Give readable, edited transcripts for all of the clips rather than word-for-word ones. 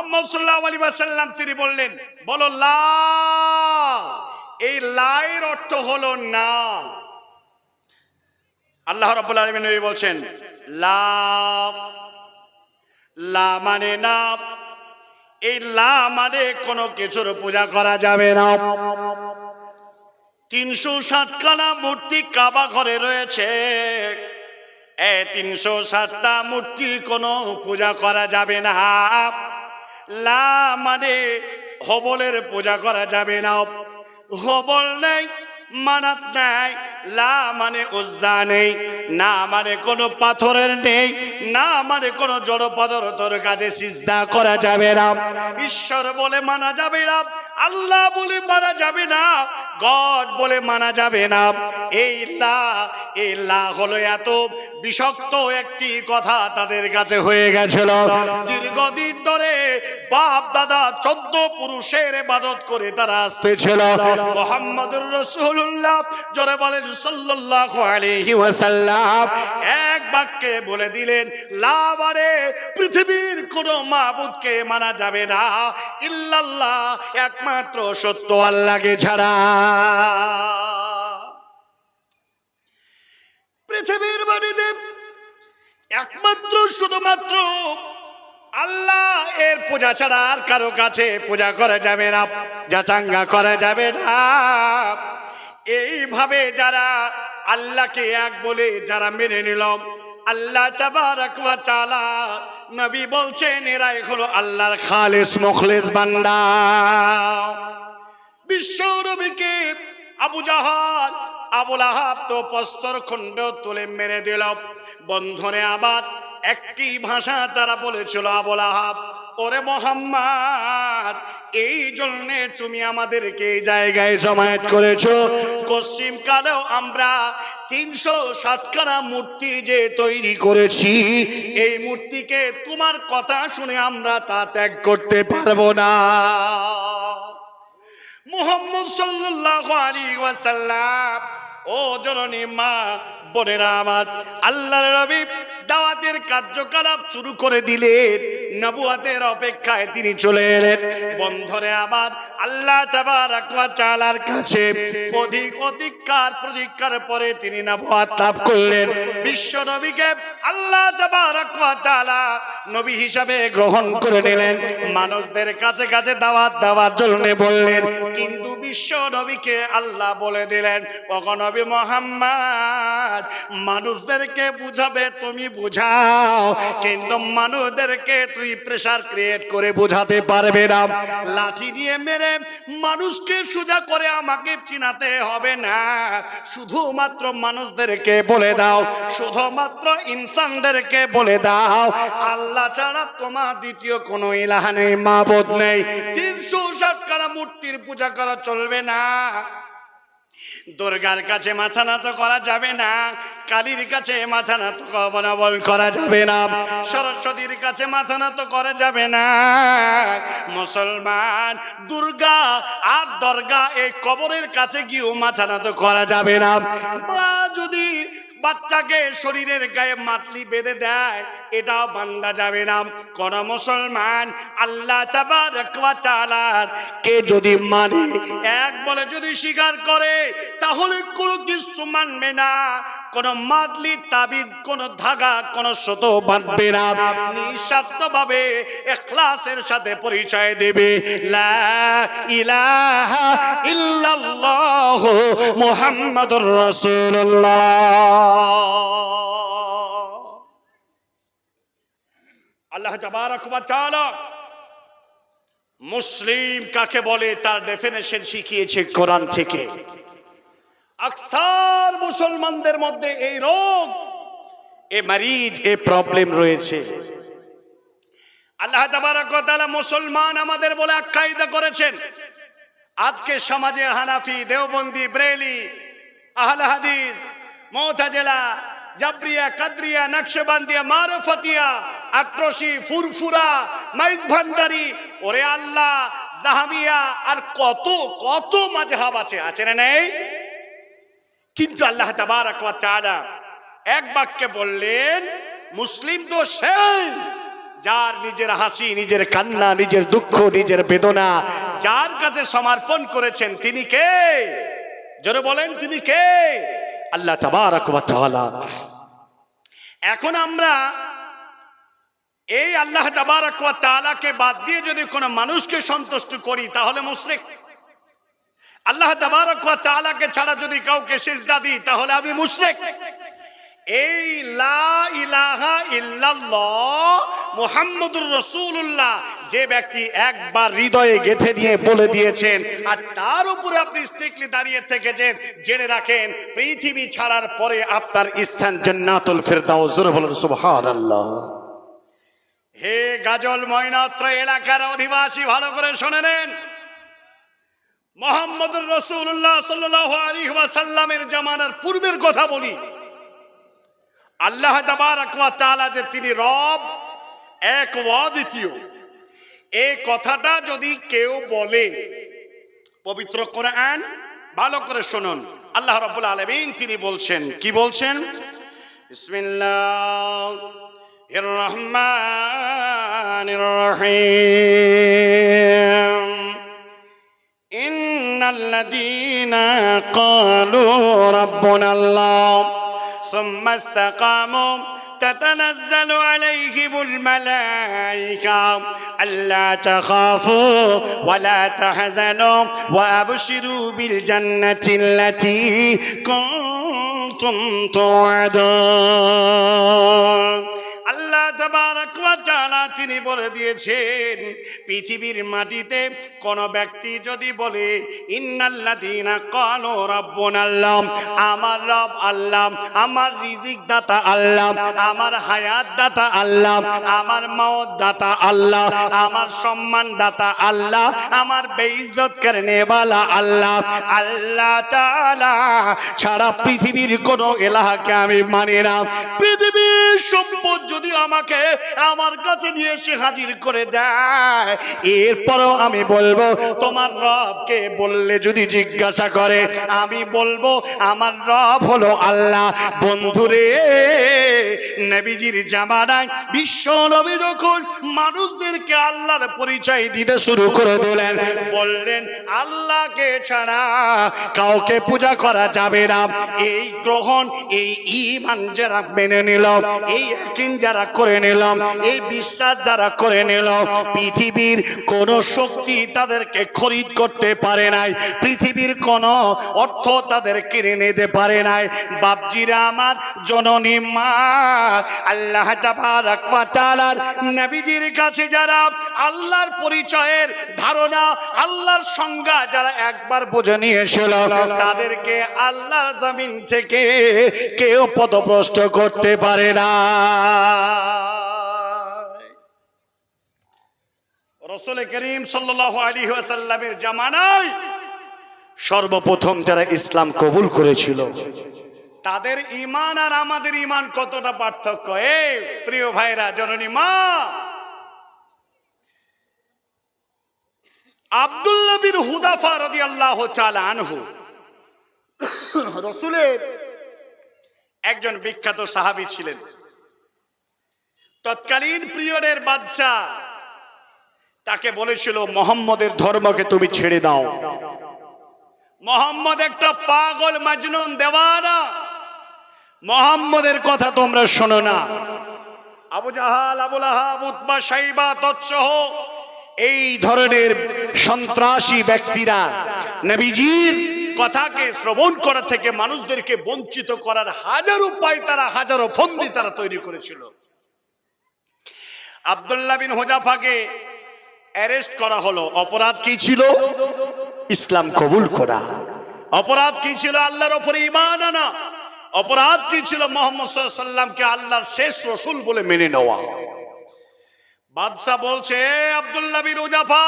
মুহাম্মদ সাল্লাল্লাহু আলাইহি ওয়াসাল্লাম তিনি বললেন, বলো লা। এই লা এর অর্থ হলো না। আল্লাহ রাব্বুল আলামিন বলছেন লা, লা মানে না। এই লা মানে কোনো কিছুর পূজা করা যাবে না। 360খানা মূর্তি কাবা ঘরে রয়েছে। এই 360টা মূর্তি কোনো পূজা করা যাবে না। লা মানে হবলের পূজা করা যাবে না। হবল নেই, মানাত নাই। লা মানে উজ্জা নেই, না মানে কোনো পাথরের নেই, না মানে কোনো জড় পদার্থের কাছে সিজদা করা যাবে না। ঈশ্বর বলে মানা যাবে না, আল্লাহ বলে মানা যাবে না, গড বলে মানা যাবে না। এই লা হলো এত বিষাক্ত একটি কথা তাদের কাছে হয়ে গেছিল। দীর্ঘদিন ধরে বাপ দাদা 14 পুরুষের ইবাদত করে তারা আসতেছিল। মুহাম্মদুর রাসূলুল্লাহ জোরে বলেন সাল্লাল্লাহু আলাইহি ওয়াসাল্লাম এক বাক্যে বলে দিলেন, লা মানে পৃথিবীর কোনো মাবুদকে মানা যাবে না ইল্লাল্লাহ, একমাত্র সত্য আল্লাহকে ছাড়া। পৃথিবীর মাটিতে একমাত্র শুধুমাত্র আল্লাহ এর পূজা ছাড়া আর কারো কাছে পূজা করা যাবে না, যাচাঙ্গা করা যাবে না। এইভাবে যারা আল্লাহকে এক বলে যারা মেনে নিল, আল্লাহ তাবারক ওয়া তাআলা নবী বলছেন এরাই হলো আল্লাহর খালিস মুখলিস বান্দা। বিশ্ব নবীকে আবু জাহাল আবু লাহাব তো প্রস্তর খণ্ড তুলে মেরে দিল। বন্ধনে আবার একটি ভাষা তারা বলেছিল, আবু লাহাব ওরে মুহাম্মদ, এই জন্য তুমি আমাদেরকে এই জায়গায় জমায়েত করেছো। পশ্চিম কালেও আমরা 360খানা মূর্তি যে তৈরি করেছি, এই মূর্তিকে তোমার কথা শুনে আমরা তা ত্যাগ করতে পারবো না। মুহাম্মদ সাল্লাল্লাহু আলাইহি ওয়াসাল্লাম, ও জননী মা বোনেরা আমার, আল্লাহর নবী দাওয়াতের কার্যকলাপ শুরু করে দিলেন। নবুয়তের অপেক্ষায় তিনি চলে এলেন। বন্ধনে আবার আল্লাহ তাবারক ওয়া তাআলার কাছে প্রতীক্ষার পরে তিনি নবুয়ত লাভ করলেন। বিশ্ব নবীকে আল্লাহ তাবারক ওয়া তাআলা নবী হিসাবে গ্রহণ করে নিলেন। মানুষদের কাছে কাছে দাওয়াত দেওয়ার জন্য বললেন, কিন্তু বিশ্ব নবীকে আল্লাহ বলে দিলেন, ওগো নবী মুহাম্মদ, মানুষদেরকে বুঝাবে তুমি বুঝাও, কিন্তু মানুষদেরকে তুই প্রেসার ক্রিয়েট করে বোঝাতে পারবে না। লাঠি দিয়ে মেরে মানুষকে সোজা করে আমাকে চিনাতে হবে না। শুধুমাত্র মানুষদেরকে বলে দাও, শুধুমাত্র ইনসানদেরকে বলে দাও, আল্লাহ ছাড়া তোমার দ্বিতীয় কোনো ইলাহ নেই, মাবুদ নেই। 360খানা মূর্তির পূজা করা চলবে না। দুর্গার কাছে মাথা নত করা যাবে না, কালীর কাছে মাথা নত করা যাবে না, সরস্বতীর কাছে মাথা নত করা যাবে না। মুসলমান দুর্গা আর দরগা এই কবরের কাছে গিয়েও মাথা নত করা যাবে না। বা যদি বাচ্চাকে শরীরের গায়ে মাতলি বেঁধে দেয়, এটাও বান্দা যাবে না। কোন মুসলমান আল্লাহ তাবারক ওয়া তাআলা কে যদি মানে, এক বলে যদি স্বীকার করে, তাহলে কোনো কিছু মানবে না। কোন মাতলি তাবিদ, কোন ধাগা, কোন সুতো বাঁধবে না। নিঃস্বার্থভাবে ইখলাসের সাথে পরিচয় দেবে, লা ইলাহা ইল্লাল্লাহ মুহাম্মাদুর রাসূলুল্লাহ। আল্লাহ তাবারক ওয়া তাআলা মুসলিম কাকে বলে তার ডেফিনেশন শিখিয়েছে কোরআন থেকে। আকসার মুসলমানদের মধ্যে এই রোগ, এই মারিজ, এই প্রবলেম রয়েছে। আল্লাহ তাবারক ওয়া তাআলা মুসলমান আমাদের বলে আখ্যায়িত করেছেন। আজকে সমাজে হানাফি, দেওবন্দি, ব্রেলি, আহলে হাদিস, মুতাজিলা, জাবরিয়া, কাদরিয়া, নকশবন্দিয়া, মারফতিয়া, আক্রোশী, ফুরফুরা, মাইজ ভান্ডারি, ওরে আল্লাহ, জাহামিয়া, আর কত কত মাযহাব আছে না নেই? কিন্তু আল্লাহ তাবারক ওয়া তাআলা এক বাক্যে বললেন, মুসলিম তো সেই যার নিজের হাসি, নিজের কান্না, নিজের দুঃখ, নিজের বেদনা যার কাছে সমর্পণ করেছেন তিনি কে? জোরে বলেন তিনি কে? আল্লাহ তাবারক ওয়া তাআলা। এখন আমরা এই আল্লাহ তাবারক ওয়া তাআলাকে বাদ দিয়ে যদি কোনো মানুষকে সন্তুষ্ট করি তাহলে মুশরিক। আল্লাহ তাবারক ওয়া তাআলাকে ছাড়া যদি কাউকে সিজদা দিই তাহলে আমি মুশরিক। এই লা ইলাহা ইল্লাল্লাহ মুহাম্মাদুর রাসূলুল্লাহ যে ব্যক্তি একবার হৃদয়ে গেঁথে নিয়ে বলে দিয়েছেন আর তার উপরে আপনি স্ট্রিক্টলি দাঁড়িয়ে থেকেছেন, জেনে রাখেন পৃথিবী ছাড়ার পরে আপনার স্থান জান্নাতুল ফেরদাউস। জোরে বলুন সুবহানাল্লাহ। হে গাজল ময়নাত্র এলাকার অধিবাসী, ভালো করে শুনে নেন, মুহাম্মদুর রাসূলুল্লাহ সাল্লাল্লাহু আলাইহি ওয়াসাল্লামের জামানার পূর্বের কথা বলি। আল্লাহ তাবারক ওয়া তাআলা যে তিনি রব, এক ও অদ্বিতীয়, এই কথাটা যদি কেউ বলে, পবিত্র কোরআন ভালো করে শুনুন, আল্লাহ রাব্বুল আলামিন তিনি বলছেন, কি বলছেন? বিসমিল্লাহির রহমানির রহিম। ইন্নাল্লাযীনা ক্বালু রাব্বুনাল্লাহ সুম্মা ইসতাকামু تتنزل عليهم الملائكة ألا تخافوا ولا تحزنوا وأبشروا بالجنة التي كنتم توعدون। আল্লাহ তাবারক ওয়া তাআলা তিনি বলে দিয়েছেন, পৃথিবীর মাটিতে কোন ব্যক্তি যদি বলে ইন্নাল্লাযীনা ক্বালু রাব্বুনাল্লাহ, আমার রব আল্লাহ, আমার রিজিক দাতা আল্লাহ, আমার হায়াত দাতা আল্লাহ, আমার মওত দাতা আল্লাহ, আমার সম্মান দাতা আল্লাহ, আমার বেইজ্জত করনে वाला আল্লাহ, আল্লাহ তাআলা ছাড়া পৃথিবীর কোন ইলাহকে আমি মানি না। পৃথিবীর সম্পদ যদি আমাকে আমার কাছে নিয়ে এসে হাজির করে দেয়, এরপরও আমি বলবো তোমার রবকে বললে যদি জিজ্ঞাসা করে আমি বলবো আমার রব হলো আল্লাহ। বন্ধুরে, নবীজির জামানায় বিশ্ব নবী যখন মানুষদেরকে আল্লাহর পরিচয় দিতে শুরু করে দিলেন, বললেন আল্লাহকে ছাড়া কাউকে পূজা করা যাবে না। এই গ্রহণ, এই ঈমান যারা মেনে নিল, এই ইয়াকিন যারা করে নিলাম, এই বিশ্বাস যারা করে নিল, পৃথিবীর কোন শক্তি তাদেরকে খরিদ করতে পারে নাই, পৃথিবীর কোন অর্থ তাদের কিনে নিতে পারে নাই। বাপজিরা আমার, জননী মা, আল্লাহ তাবারক ওয়া তাআলার নবীজির কাছে যারা আল্লাহর পরিচয়ের ধারণা, আল্লাহর সংজ্ঞা যারা একবার বুঝে নিয়েছিল, তাদেরকে আল্লাহর জমিন থেকে কেউ পদভ্রষ্ট করতে পারে না। রাসূল করিম সাল্লাল্লাহু আলাইহি ওয়াসাল্লামের জামানায় সর্বপ্রথম যারা ইসলাম কবুল করেছিল, তাদের ঈমান আর আমাদের ঈমান কতটা পার্থক্য! এই প্রিয় ভাইরা, জননী মা, আব্দুল্লাহ বিন হুযাফা রাদিয়াল্লাহু তাআলা আনহু রাসূলের একজন বিখ্যাত সাহাবী ছিলেন। তৎকালীন পিরিয়ডের বাদশা তাকে বলেছিল মুহাম্মদের ধর্মকে তুমি ছেড়ে দাও। মুহাম্মদ একটা পাগল, মাজনুন, দেওয়ানা, মুহাম্মদের কথা তোমরা শোনো না। আবু জাহাল, আবু লাহাব, উতবা, শাইবা তৎসহ এই ধরনের সন্ত্রাসী ব্যক্তিরা নবীজির কথাকে শ্রবণ করা থেকে মানুষদেরকে বঞ্চিত করার হাজার উপায় তারা, হাজারো ফন্দি তারা তৈরি করেছিল। আব্দুল্লাহ বিন হুযাফাকে অ্যারেস্ট করা হলো। অপরাধ কি ছিল? ইসলাম কবুল করা। অপরাধ কি ছিল? আল্লাহর উপরে ঈমান আনা। অপরাধ কি ছিল? মুহাম্মদ সাল্লাল্লাহু আলাইহি ওয়াসাল্লামকে আল্লাহর শেষ রাসূল বলে মেনে নেওয়া। বাদশা বলছে, আব্দুল্লাহ বিন হুযাফা,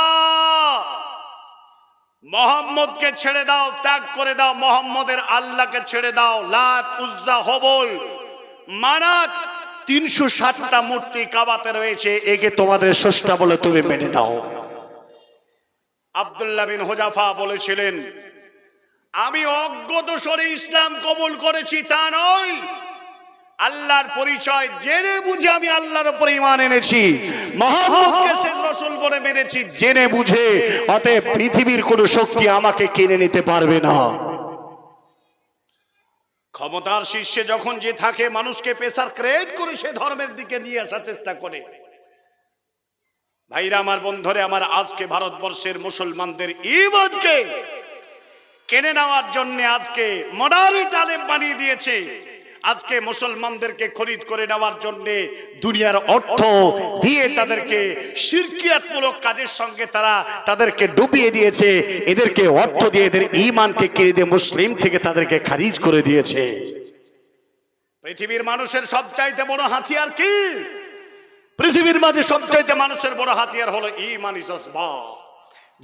মুহাম্মদকে ছেড়ে দাও, ত্যাগ করে দাও, মুহাম্মদের আল্লাহকে ছেড়ে দাও। লাত, উজ্জা, হবল, মানাত 360টা মূর্তি কাবাতে রয়েছে, একে তোমাদের স্রষ্টা বলে তুমি মেনে নাও। আব্দুল্লাহ বিন হুযাফা বলেছিলেন, আমি অজ্ঞাত স্বরে ইসলাম কবুল করেছি তা নয়, আল্লাহর পরিচয় জেনে বুঝে আমি আল্লাহর উপরে ঈমান এনেছি, মুহাম্মদকে শেষ রাসূল বলে মেনেছি জেনে বুঝে, অতএব পৃথিবীর কোনো শক্তি আমাকে কিনে নিতে পারবে না। ক্ষমতার শীর্ষে যখন যে থাকে মানুষকে প্রেসার ক্রিয়েট করে সে ধর্মের দিকে নিয়ে আসার চেষ্টা করে। ভাইরা আমার, বন্ধুরে আমার, আজকে ভারতবর্ষের মুসলমানদের ঈমানকে কেড়ে নেওয়ার জন্য আজকে মডারেট আলেম বানিয়ে দিয়েছে। আজকে মুসলমানদেরকে খরিদ করে নেওয়ার জন্য দুনিয়ার অর্থ দিয়ে তাদেরকে শিরকিয়াতমূলক কাজের সঙ্গে তাদেরকে ডুবিয়ে দিয়েছে। এদেরকে অর্থ দিয়ে এদের ঈমানকে কেড়ে দিয়ে মুসলিম থেকে তাদেরকে খারিজ করে দিয়েছে। পৃথিবীর মানুষের সবচাইতে বড় হাতিয়ার কি? পৃথিবীর মাঝে সবচাইতে মানুষের বড় হাতিয়ার হলো ঈমানি জজবা।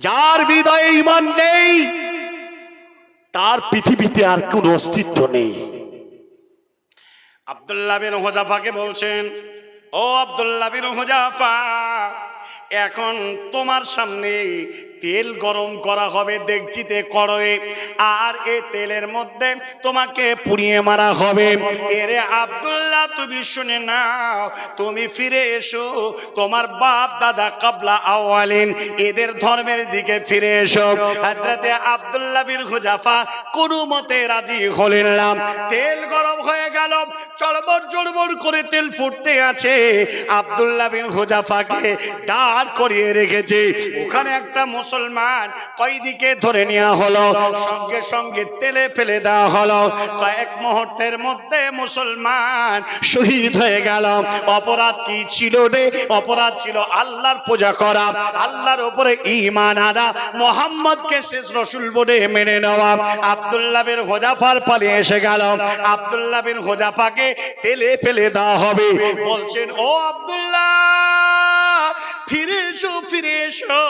যার হৃদয়ে ঈমান নেই তার পৃথিবীতে আর কোনো অস্তিত্ব নেই। আব্দুল্লাহ বিন হুযাফাকে বলছেন, ও আব্দুল্লাহ বিন হুযাফা, এখন তোমার সামনে তেল গরম করা হবে ডেকচিতে, কড়াইয়ে, আর এই তেলের মধ্যে তোমাকে পুড়িয়ে মারা হবে। এরে আব্দুল্লাহ, তুমি শুনে নাও, তুমি ফিরে এসো তোমার বাপ দাদা কাবলা আওয়ালিন এদের ধর্মের দিকে ফিরে এসো। হযরতে আব্দুল্লাহ বিন হুযাফা কোনো মতে রাজি হলেন না। তেল গরম হয়ে গেল, চড়বড় চড়বড় করে তেল ফুটতে আছে। আব্দুল্লাহ বিন হুযাফাকে দাঁড় করিয়ে রেখেছে। ওখানে একটা মুসলমান কয়েদিকে ধরে নেওয়া হলো, সঙ্গে সঙ্গে তেলে ফেলে দেওয়া হলো। কয়েক মুহূর্তের মধ্যে মুসলমান শহীদ হয়ে গেল। অপরাধ কি ছিল রে? অপরাধ ছিল আল্লাহর পূজা করা, আল্লাহর উপরে ঈমান আনা, মুহাম্মদকে শেষ রাসূল বলে মেনে নেওয়া। আব্দুল্লাহ বিন হুযাফার পালিয়ে এসে গেল। আব্দুল্লাহ বিন হুযাফাকে তেলে ফেলে দেওয়া হবে। বলছেন, ও আব্দুল্লাহ, ফিরে এসো, ফিরে এসো।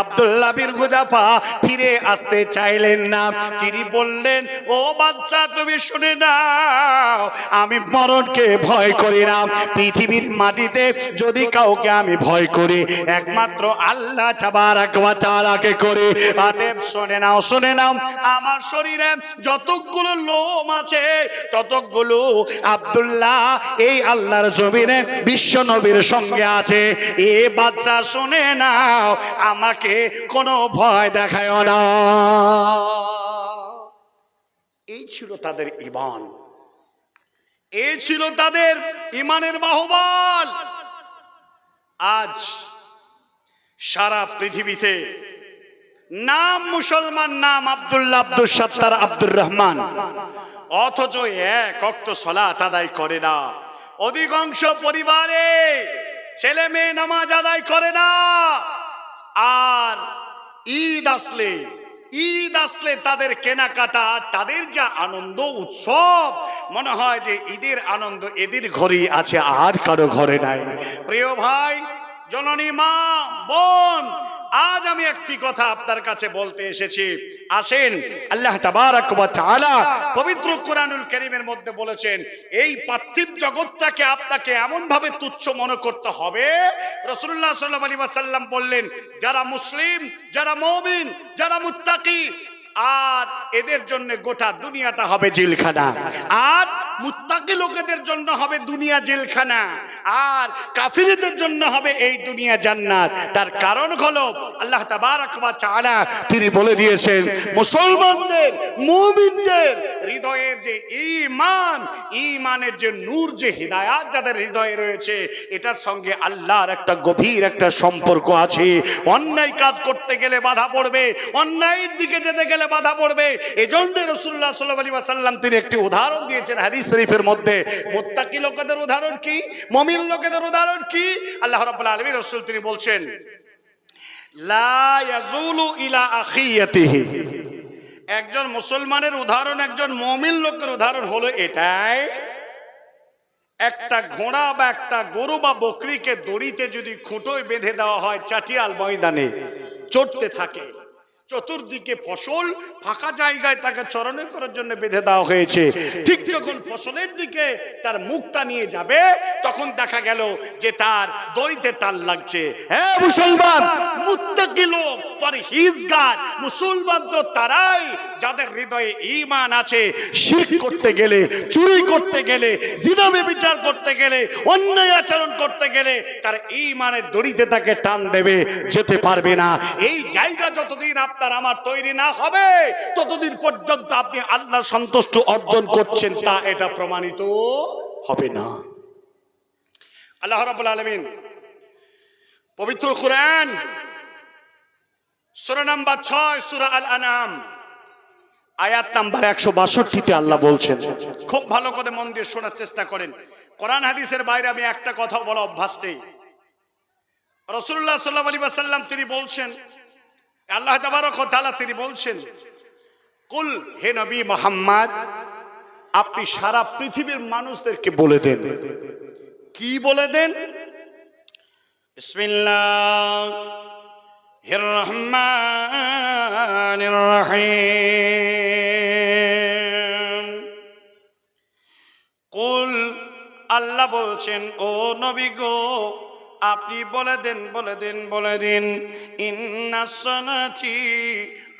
আব্দুল্লাহ বিন হুযাফা ফিরে আসতে চাইলেন না। তিনি বললেন, ও বাচ্চা, তুমি শুনে নাও, আমি মরণকে ভয় করি না। পৃথিবীর মাটিতে যদি কাউকে আমি ভয় করি, একমাত্র আল্লাহ তাবারাক ওয়া তাআলাকে করি। অতএব শুনে নাও, শুনে নাও, আমার শরীরে যতগুলো লোম আছে ততগুলো আব্দুল্লাহ এই আল্লাহর জমিনে বিশ্ব নবীর সঙ্গে আছে। এ বাচ্চা শুনে নাও, আমাকে কোনো ভয় দেখায় না। এই ছিল তাদের ঈমান, এই ছিল তাদের ঈমানের বাহুবল। আজ সারা পৃথিবীতে নাম মুসলমান, নাম আব্দুল্লাহ, আব্দুল সত্তার, আব্দুর রহমান, অথচ এক ওয়াক্ত সালাত আদায় করে না। অধিকাংশ পরিবারে ছেলে মেয়ে নামাজ আদায় করে না। আর ঈদ আসলে তাদের কেনাকাটা, তাদের যা আনন্দ উৎসব, মনে হয় যে ঈদের আনন্দ এদের ঘরেই আছে, আর কারো ঘরে নাই। প্রিয় ভাই, জননী মা, বোন, আজ আমি একটি কথা আপনার কাছে বলতে এসেছি। আসেন, আল্লাহ তাবারাক ওয়া তাআলা পবিত্র কোরআনুল কারীমের মধ্যে বলেছেন, এই পার্থিব জগৎটাকে আপনাকে এমন ভাবে তুচ্ছ মনে করতে হবে। রাসূলুল্লাহ সাল্লাল্লাহু আলাইহি ওয়াসাল্লাম বললেন, যারা মুসলিম, যারা মুমিন, যারা মুত্তাকি, আর এদের জন্য গোটা দুনিয়াটা হবে জেলখানা। আর মুত্তাকি লোকেদের জন্য হবে দুনিয়া জেলখানা, আর কাফিরদের জন্য হবে এই দুনিয়া জান্নাত। তার কারণ হলো আল্লাহ তাবারাক ওয়া তাআলা তিনি বলে দিয়েছেন, মুসলমানদের, মুমিনদের হৃদয়ের যে ঈমান, ঈমানের যে নূর, যে হিদায়াত যাদের হৃদয়ে রয়েছে, এটার সঙ্গে আল্লাহর একটা গভীর একটা সম্পর্ক আছে। অন্যায় কাজ করতে গেলে বাধা পড়বে, অন্যায়ের দিকে যেতে গেলে বাধা পড়বে। এজন্য রাসূলুল্লাহ সাল্লাল্লাহু আলাইহি ওয়াসাল্লাম তিনি একটি উদাহরণ দিয়েছেন হাদিস শরীফের মধ্যে। মুত্তাকি লোকেদের উদাহরণ কি, মুমিন লোকেদের উদাহরণ কি? আল্লাহ রাব্বুল আলামিন, রাসূল তিনি বলছেন, লা ইয়াজুলু ইলা আখিয়াতিহি। একজন মুসলমানের উদাহরণ, একজন মুমিন লোকের উদাহরণ হলো এটাই, একটা ঘোড়া বা একটা গরু বা বকরিকে দড়িতে যদি খুঁটোয় বেঁধে দেওয়া হয়, চাটিয়াল ময়দানে চড়তে থাকে, চতুর্দিকে ফসল, ফাঁকা জায়গায় তাকে চরণে করার জন্য বেঁধে দেওয়া হয়েছে। ঠিক যখন ফসলের দিকে তার মুখটা নিয়ে যাবে, তখন দেখা গেল যে তার দড়িতে টান লাগছে। হ্যাঁ মুসলমান, মুত্তাকি লোক, পরহেজগার মুসলমান তো তারাই যাদের হৃদয়ে ঈমান আছে। শিরক করতে গেলে, চুরি করতে গেলে, জিনা ব্যভিচার করতে গেলে, অন্যায় আচরণ করতে গেলে তার ঈমানের দড়িতে তাকে টান দেবে, যেতে পারবে না। এই জায়গা যতদিন আপনার আমার তৈরি না হবে, ততদিন পর্যন্ত আপনি আল্লাহ সন্তুষ্ট অর্জন করছেন তা এটা প্রমাণিত হবে না। আল্লাহ রাব্বুল আলামিন পবিত্র কুরআন সূরা নাম্বার 6 সূরা আল আনাম আয়াত নাম্বার 162 তে আল্লাহ বলছেন, খুব ভালো করে মন দিয়ে শোনার চেষ্টা করেন। কোরআন হাদিসের বাইরে আমি একটা কথা বলা অভ্যাস নেই। রাসূলুল্লাহ সাল্লাল্লাহু আলাইহি ওয়াসাল্লাম তিনি বলছেন, আল্লাহ তাবারক ওয়া তাআলা তিনি বলছেন, কুল, হে নবী মুহাম্মদ, আপনি সারা পৃথিবীর মানুষদেরকে বলে দেন। কি বলে দেন? বিসমিল্লাহির রহমানির রহিম। কুল, আল্লাহ বলছেন, ও নবী গো, আপনি বলে দেন, বলে দেন, বলে দিন, ইন্নাস সালাতি,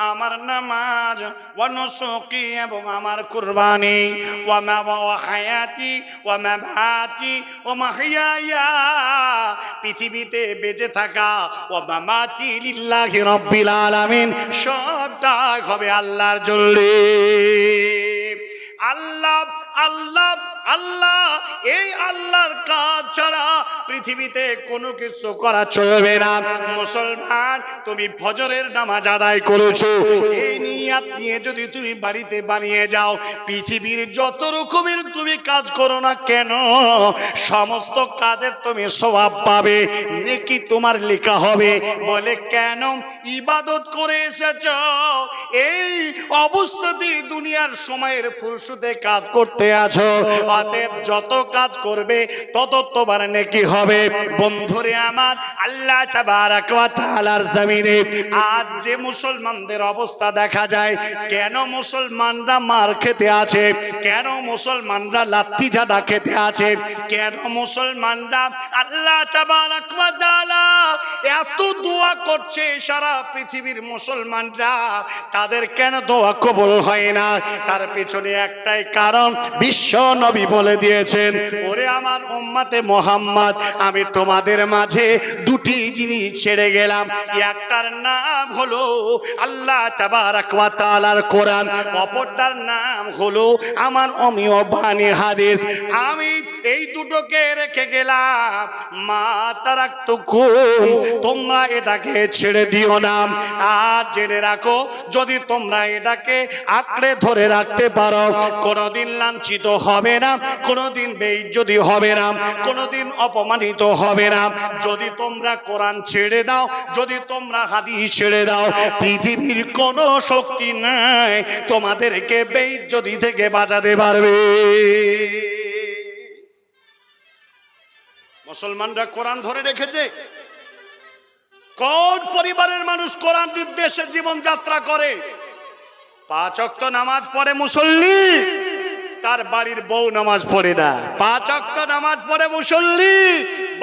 আমার নামাজ, ওয়া নুসুকি, এবং আমার কুরবানি, ওয়া হায়াতি, ওয়া মামাতি, ওয়া মাহইয়া, পৃথিবীতে বেঁচে থাকা, ওয়া মামাতি লিল্লাহি রাব্বিল আলামিন, সবটা হবে আল্লাহর জন্য। আল্লাহ আল্লাহ আল্লাহ, এই আল্লাহর কাজ ছাড়া পৃথিবীতে কোনো কিছু করা চলবে না। মুসলমান, তুমি ফজরের নামাজ আদায় করেছো, এই নিয়ত নিয়ে যদি তুমি বাড়িতে বানিয়ে যাও, পৃথিবীর যত রকমের তুমি কাজ করো না কেন, সমস্ত কাজের তুমি সওয়াব পাবে, নেকি তোমার লেখা হবে। বলে কেন? ইবাদত করে এসেছো, এই অবস্থাতে দুনিয়ার সময়ের ফুরসতে কাজ করতে আছো, অতএব যত কাজ করবে তত তোমার নেকি হবে। বন্ধুরে আমার, আল্লাহ তাবারক ওয়া তাআলার জমিনে আজ যে মুসলমানদের অবস্থা দেখা যায়, কেন মুসলমানরা মার খেতে আছে, কেন মুসলমানরা লাঠি ঝাঁটা খেতে আছে, কেন মুসলমানরা আল্লাহ তাবারক ওয়া তাআলা এত দোয়া করছে সারা পৃথিবীর মুসলমানরা, তাদের কেন দোয়া কবুল হয় না? তার পেছনে একটাই কারণ, বিশ্ব নবী বলে দিয়েছেন, ওরে আমার উম্মতে মুহাম্মদ, আমি তোমাদের মাঝে দুটি জিনিস ছেড়ে গেলাম, একটার নাম হলো আল্লাহ তাবারক ওয়া তাআলার কোরআন, অপরটার নাম হলো আমার অমীয় বাণী হাদিস। আমি এই দুটোকে রেখে গেলাম, মা তারাকতুকুম, তোমরা এটাকে ছেড়ে দিও না। আর জেনে রাখো, যদি তোমরা এটাকে আঁকড়ে ধরে রাখতে পারো, কোনোদিন লাঞ্ছিত হবে না, কোনোদিন বেইজ্জতি হবে না, কোনোদিন অপমানিত হবে না। যদি তোমরা কোরআন ছেড়ে দাও, যদি তোমরা হাদিস ছেড়ে দাও, পৃথিবীর কোনো শক্তি নাই তোমাদেরকে বেইজ্জতি থেকে বাঁচাতে পারবে। মুসলমানরা কোরআন ধরে রেখেছে। কোন পরিবারের মানুষ কোরআন নির্দেশে জীবন যাত্রা করে? 5 ওয়াক্ত নামাজ পড়ে মুসল্লি, তার বাড়ির বউ নামাজ পড়ে না। 5 ওয়াক্ত নামাজ পড়ে মুসল্লি,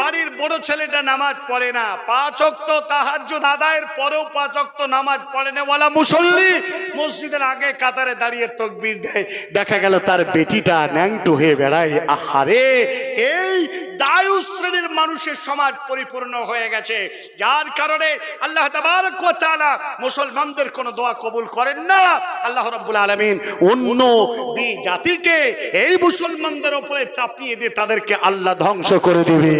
বাড়ির বড় ছেলেটা নামাজ পড়ে না। 5 ওয়াক্ত তাহাজ্জুদ আদায়ের পরেও 5 ওয়াক্ত নামাজ পড়ে না ওয়ালা মুসল্লি মসজিদের আগে কাতারে দাঁড়িয়ে তাকবীর দেয়, দেখা গেল তার বেটিটা ন্যাংটু হয়ে বেড়ায়। আহারে, এই দায়ু শ্রেণীর মানুষের সমাজ পরিপূর্ণ হয়ে গেছে, যার কারণে আল্লাহ তাবারক ওয়া তাআলা মুসলমানদের কোনো দোয়া কবুল করেন না। আল্লাহ রাব্বুল আলামিন অন্য জাতিকে এই মুসলমানদের উপরে চাপিয়ে দিয়ে তাদেরকে আল্লাহ ধ্বংস করে দিবে।